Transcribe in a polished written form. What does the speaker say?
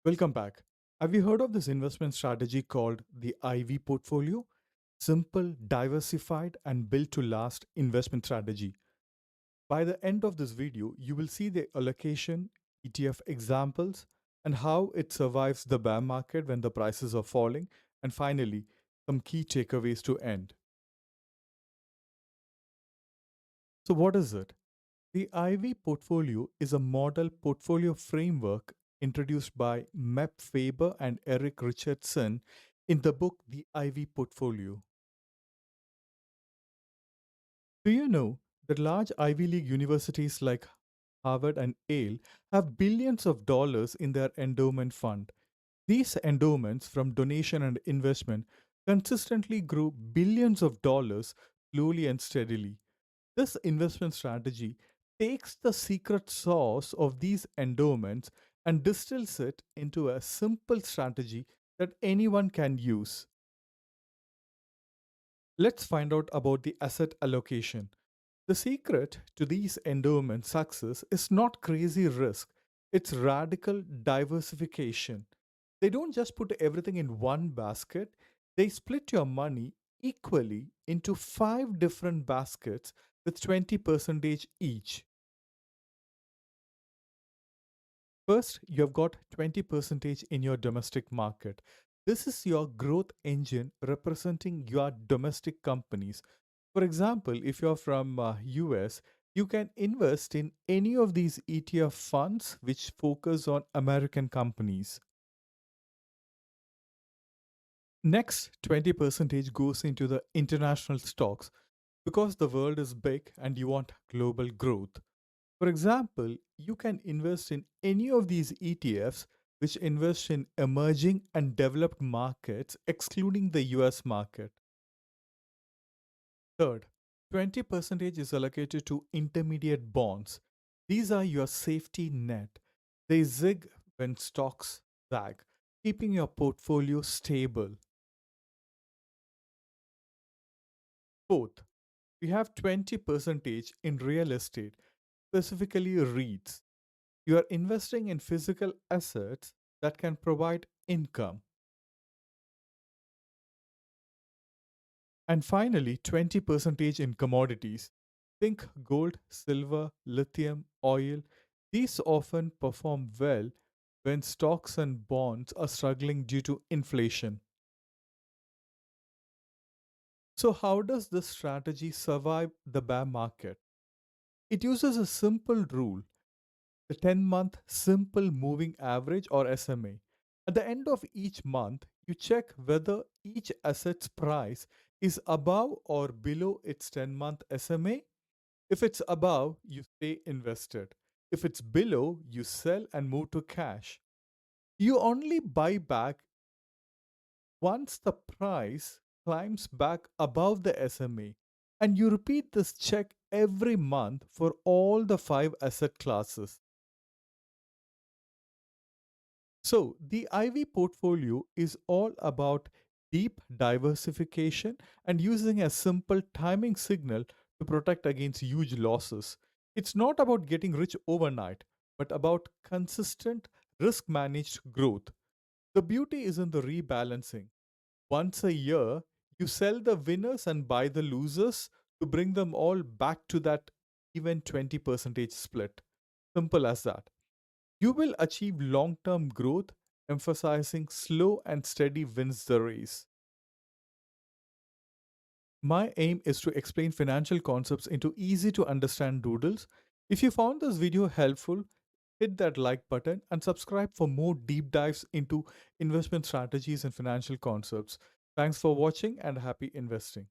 Welcome back. Have you heard of this investment strategy called the IV portfolio? Simple, diversified, and built to last investment strategy. By the end of this video, you will see the allocation, ETF examples, and how it survives the bear market when the prices are falling, and finally, some key takeaways to end. So, what is it? The IV portfolio is a model portfolio framework introduced by Meb Faber and Eric Richardson in the book The IV Portfolio. Do you know that large Ivy League universities like Harvard and Yale have billions of dollars in their endowment fund? These endowments from donation and investment consistently grow billions of dollars slowly and steadily. This investment strategy takes the secret sauce of these endowments and distills it into a simple strategy that anyone can use. Let's find out about the asset allocation. The secret to these endowment success is not crazy risk, it's radical diversification. They don't just put everything in one basket, they split your money equally into five different baskets with 20% each. First, you have got 20% in your domestic market. This is your growth engine representing your domestic companies. For example, if you're from US, you can invest in any of these ETF funds which focus on American companies. Next, 20% goes into the international stocks because the world is big and you want global growth. For example, you can invest in any of these ETFs which invest in emerging and developed markets, excluding the US market. Third, 20% is allocated to intermediate bonds. These are your safety net. They zig when stocks zag, keeping your portfolio stable. Fourth, we have 20% in real estate, specifically REITs. You are investing in physical assets that can provide income. And finally, 20% in commodities. Think gold, silver, lithium, oil. These often perform well when stocks and bonds are struggling due to inflation. So, how does this strategy survive the bear market? It uses a simple rule, the 10-month simple moving average or SMA. At the end of each month, you check whether each asset's price is above or below its 10-month SMA. If it's above, you stay invested. If it's below, you sell and move to cash. You only buy back once the price climbs back above the SMA. And you repeat this check every month for all the five asset classes. So, the IV portfolio is all about deep diversification and using a simple timing signal to protect against huge losses. It's not about getting rich overnight, but about consistent risk managed growth. The beauty is in the rebalancing. Once a year, you sell the winners and buy the losers to bring them all back to that even 20% split. Simple as that. You will achieve long term growth, emphasizing slow and steady wins the race. My aim is to explain financial concepts into easy to understand doodles. If you found this video helpful, hit that like button and subscribe for more deep dives into investment strategies and financial concepts. Thanks for watching and happy investing.